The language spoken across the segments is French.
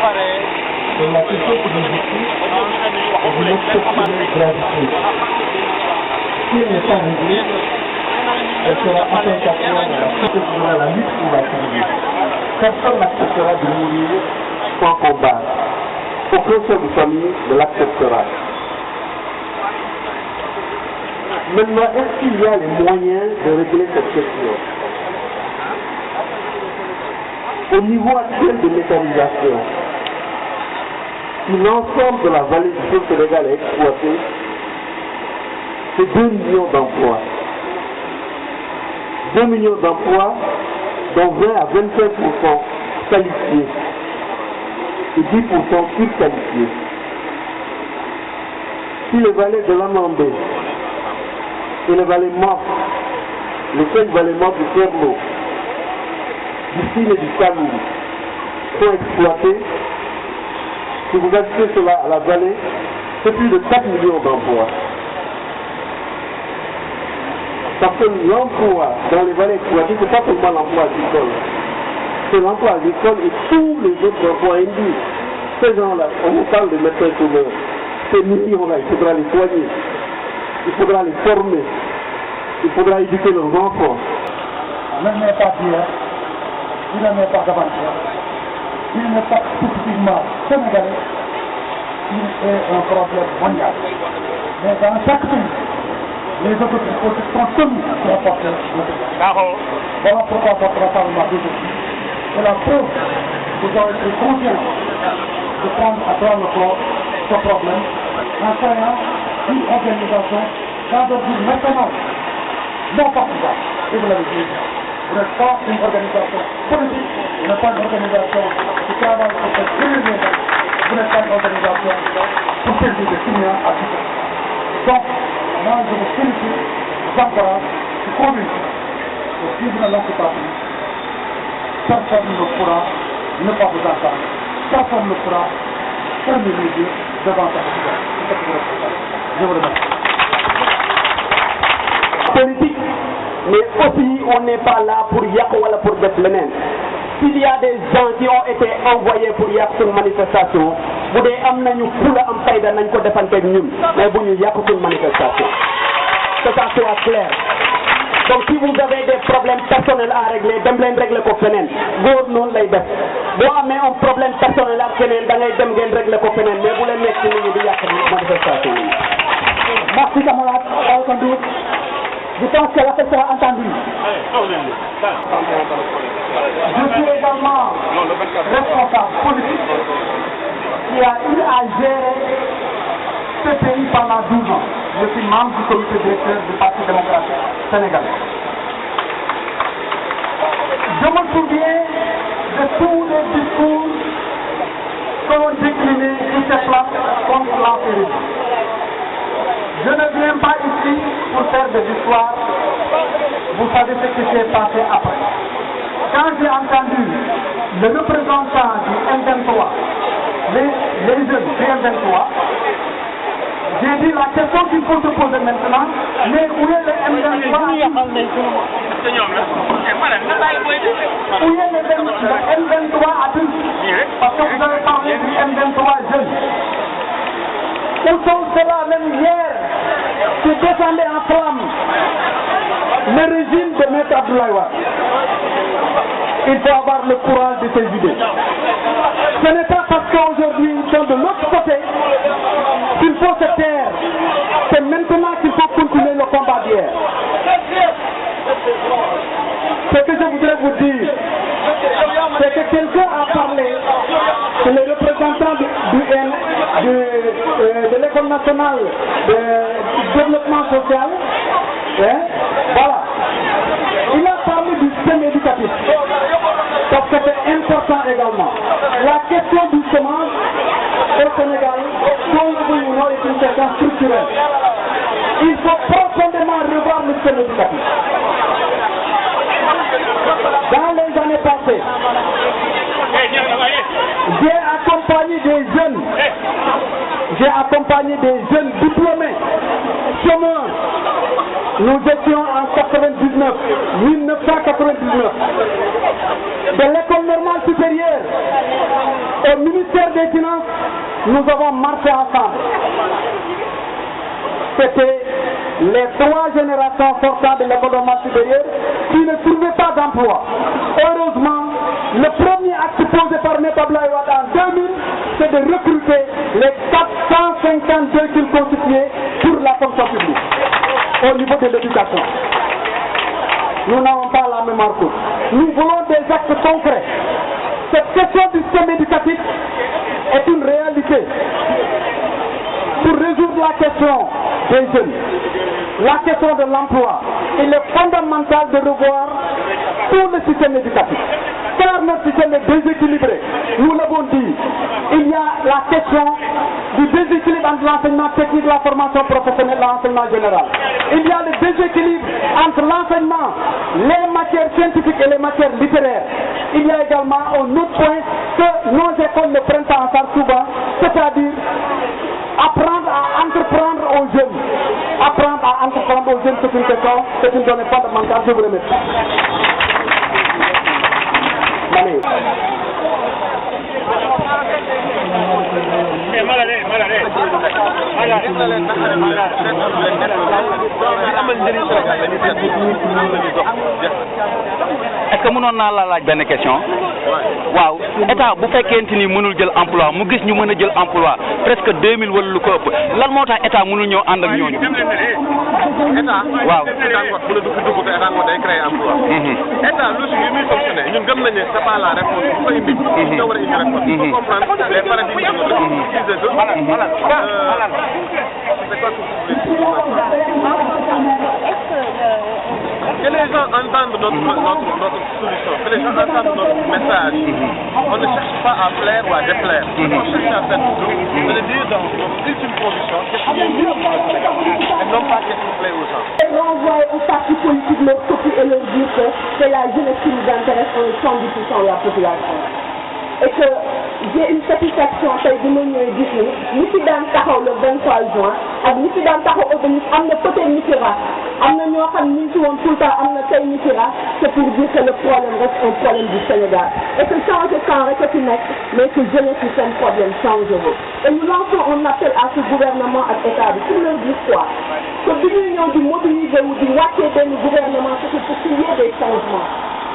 la question que nous discutons est d'une exceptionnelle gravité. Si elle n'est pas réglée, elle sera attentatoire à la lutte pour la survie. Personne n'acceptera de mourir sans combat. Aucun chef de famille ne l'acceptera. Maintenant, est-ce qu'il y a les moyens de régler cette question? Au niveau actuel de méthanisation, si l'ensemble de la vallée du fleuve Sénégal est exploité, c'est 2 millions d'emplois. 2 millions d'emplois, dont 20 à 25% qualifiés et 10% surqualifiés. Si les vallées de l'Anambé et les vallées mortes, les 5 vallées mortes du Ferlo, du Sine et du Salou sont exploitées, si vous ajoutez cela à la vallée, c'est plus de 4 millions d'emplois. Parce que l'emploi dans les vallées exploitées, ce n'est pas seulement l'emploi agricole. C'est l'emploi agricole et tous les autres emplois induits. Ces gens-là, on vous parle de médecins chômeurs. Ces millions-là, il faudra les soigner. Il faudra les former. Il faudra éduquer leurs enfants. Ne n'est pas d'hier, il ne n'est pas d'avant-hier, il n'est pas spécifiquement sénégalais, il est un problème mondial. Mais dans chaque pays, les autorités politiques sont tenues de rapporter le pays. Voilà pourquoi votre Parlement d'aujourd'hui est la preuve que vous avez été conscients de prendre à bras le corps ce problème en créant une organisation d'envergure nationale, non partisane. Et vous l'avez dit, vous n'êtes pas une organisation politique, vous n'êtes pas une organisation qui travaille pour faire brûler les gens, vous n'êtes pas une organisation pour servir des Syriens à tout. Donc, moi je vous félicite, je vous encourage, je suis convaincu que si vous ne lancez pas plus, personne ne pourra ne pas vous entendre, personne ne pourra fermer les yeux devant ça. C'est ce que je vous remercie. Politique, mais aussi on n'est pas là pour yak ou pour def lenen. S'il y a des gens qui ont été envoyés pour yak sur manifestation, vous devez amener nous pour la amfaïda nañ ko defante ñun, mais bu ñu yak sur manifestation. Que ça soit clair. Donc si vous avez des problèmes personnels à régler, dem leen régler ko fenen. Góor noonu lay def. Boo amee un problème personnel ak fenen da ngay dem ngeen régler ko fenen, mais bu leen nekk ci nit ñi di yak manifestation. Merci camarade, je pense que l'appel sera entendu. Je suis également responsable politique qui a eu à gérer ce pays pendant 12 ans. Je suis membre du comité directeur du Parti démocratique sénégalais. Je me souviens de tous les discours qu'ont déclinés sur cette place contre l'enfermisme. Je ne viens pas ici pour faire des histoires. Vous savez ce qui s'est passé après. Quand j'ai entendu le représentant du M23, les jeunes du M23, j'ai dit la question qu'il faut se poser maintenant, mais où est le M23? Où est le M23 adulte? Parce que vous avez parlé du M23 jeune. Où sont ceux-là même hier qui défendaient en flammes le régime de Maître Abdoulaye Wade? Il faut avoir le courage de ces idées. Ce n'est pas parce qu'aujourd'hui ils sont de l'autre côté qu'il faut se taire. C'est maintenant qu'il faut continuer le combat d'hier. Ce que je voudrais vous dire, c'est que quelqu'un a parlé, c'est le représentant de l'École nationale de développement social. Hein? Voilà. Il a parlé du système éducatif. Parce que c'est important également. La question du chômage au Sénégal, est une question structurelle. Il faut profondément revoir le système éducatif. Dans les années passées, j'ai accompagné des jeunes diplômés, chômeurs. Nous étions en 1999, de l'école normale supérieure Au ministère des Finances, nous avons marché ensemble. C'était les 3 générations sortant de l'école normale supérieure qui ne trouvaient pas d'emploi. Heureusement, le premier acte posé par Abdoulaye Wade en 2000, c'est de recruter les 452 qu'il constituait pour la fonction publique au niveau de l'éducation. Nous n'avons pas la mémoire courte. Nous voulons des actes concrets. Cette question du système éducatif est une réalité. Pour résoudre la question des jeunes, la question de l'emploi, il est fondamental de revoir tout le système éducatif. Car notre système est déséquilibré. Nous l'avons dit, il y a la question du déséquilibre entre l'enseignement technique, la formation professionnelle et l'enseignement général. Il y a le déséquilibre entre l'enseignement, les matières scientifiques et les matières littéraires. Il y a également un autre point que nos écoles ne prennent pas en charge souvent, c'est-à-dire apprendre à entreprendre aux jeunes. Apprendre à entreprendre aux jeunes, c'est une question, c'est une donnée fondamentale. Je vous remercie. Est-ce que mënoon naa la laaj benn question waaw état bu fekkente ni mënul jël emploi mu gis ñu mën a jël emploi presque 2000 wala lu ko ëpp lan moo tax état mënul ñëw ànd ak ñooñu. état waaw état ngoot bu la dugg te état ngoot day créer emploi. état logique yi muy fonctionner ñun gëm nañu ne c'est pas la réponse bu ko indi. nga war a indi réponse. il faut comprendre les paradigmes de notre c'est quoi que les gens entendent notre solution, que les gens entendent notre message. On ne cherche pas à plaire ou à déplaire. On cherche à faire tout, c'est de dire dans notre ultime condition qu'est-ce qui est mieux pour le Sénégal et non pas qu'est-ce qui plaît aux gens. Renvoyer aux partis politiques leur copie et leur dire que c'est la jeunesse qui nous intéresse, on est 110% de la population. Et que j'ai une satisfaction tey bi ma ñëwee gis ni fi daan taxaw le 23 juin ak ñi fi daan taxaw organise am na peut-être ñi ci rax am na ñoo xam ni ci woon tout le temps am na tey ñi ci rax c'est pour dire que le problème reste un problème du Sénégal et que changer quand rek a ci nekk mais que jeunesse yi seen problème changé wu. Et nous lançons un appel à ce gouvernement ak état bi pour leur dire quoi que bi ñuy ñëw di mobiliser wu di wàccee benn gouvernement c'est pour qu'il y ait des changements.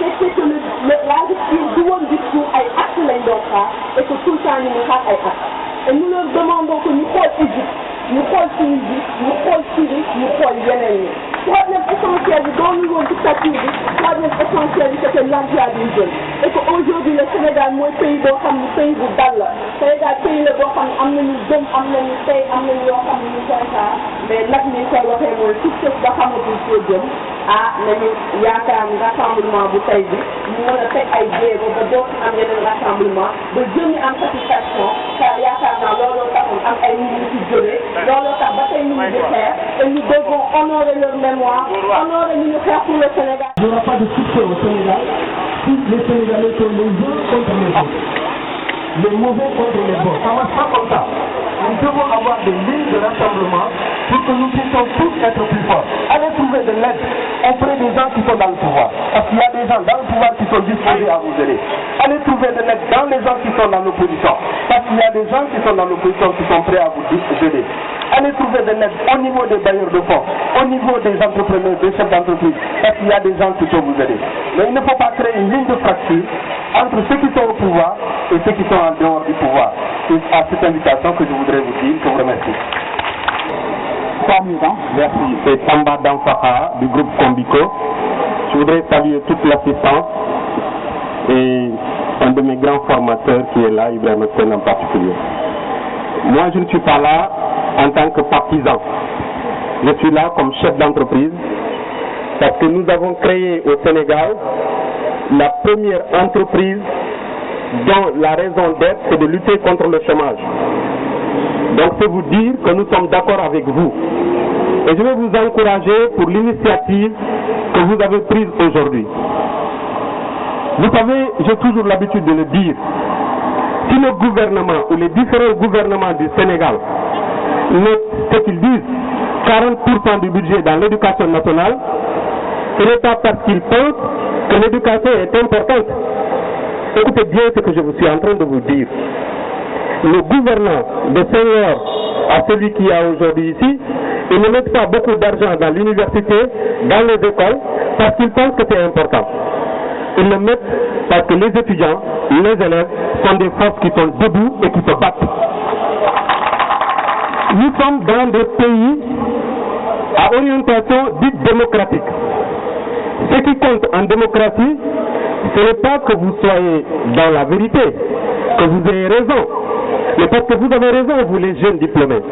C'est que la rupture du woon discours ay actes lañ doon xaar et que tout le temps ñu ngi xaar ay actes et nous leur demandons que ñu xool Égypte ñu xool Tunisie ñu xool Syrie ñu xool yeneen ñi. Problème essentiel bi doon ñu woon dictature bi problème essentiel bi c'était l'emploi des jeunes et que aujourd'hui le Sénégal mooy pays boo xam ne pays bu dal la Sénégal pays la boo xam ne am nañu gëm am nañu tey am nañu yoo xam ne ñu koy xaar mais nag ni koy waxee mooy tout ce ba xamatul foo jëm nañu yaakaar ni rassemblement bu tey bi ñu mën a teg ay jéego ba dootu am yeneen rassemblement ba jëmi am satisfaction car yaakaar naa looloo taxoon am ay nit ñu ci jógee looloo tax ba tey ñu ngi di xeex et nous devons honorer leur mémoire honorer ñu xeex pour le Sénégal. Il n'y aura pas de succès au Sénégal si les Sénégalais sont les uns contre les autres, les mauvais contre les bons. Ça ne marche pas comme ça. Nous devons avoir des lignes de rassemblement pour que nous puissions tous être plus forts. Allez trouver de l'aide auprès des gens qui sont dans le pouvoir. Parce qu'il y a des gens dans le pouvoir qui sont disposés à vous aider. Allez trouver de l'aide dans les gens qui sont dans l'opposition. Parce qu'il y a des gens qui sont dans l'opposition qui sont prêts à vous aider. Allez trouver de l'aide au niveau des bailleurs de fonds, au niveau des entrepreneurs, des chefs d'entreprise. Parce qu'il y a des gens qui peuvent vous aider. Mais il ne faut pas créer une ligne de fracture entre ceux qui sont au pouvoir et ceux qui sont en dehors du pouvoir. C'est à cette invitation que je voudrais vous dire. Je vous remercie. Merci, c'est Tamba Damfara du groupe Combico. Je voudrais saluer toute l'assistance et un de mes grands formateurs qui est là, Ibrahim Sen en particulier. Moi, je ne suis pas là en tant que partisan. Je suis là comme chef d'entreprise parce que nous avons créé au Sénégal la première entreprise dont la raison d'être c'est de lutter contre le chômage. Donc c'est vous dire que nous sommes d'accord avec vous. Et je vais vous encourager pour l'initiative que vous avez prise aujourd'hui. Vous savez, j'ai toujours l'habitude de le dire, si le gouvernement ou les différents gouvernements du Sénégal mettent ce qu'ils disent, 40% du budget dans l'éducation nationale, ce n'est pas parce qu'ils pensent que l'éducation est importante. écoutez bien ce que je vous suis en train de vous dire. Le gouvernant de Senghor à celui qui a aujourd'hui ici, ils ne mettent pas beaucoup d'argent dans l'université, dans les écoles, parce qu'ils pensent que c'est important. Ils le mettent parce que les étudiants, les élèves sont des forces qui sont debout et qui se battent. Nous sommes dans des pays à orientation dite démocratique. Ce qui compte en démocratie, ce n'est pas que vous soyez dans la vérité, que vous ayez raison, mais parce que vous avez raison, vous les jeunes diplômés.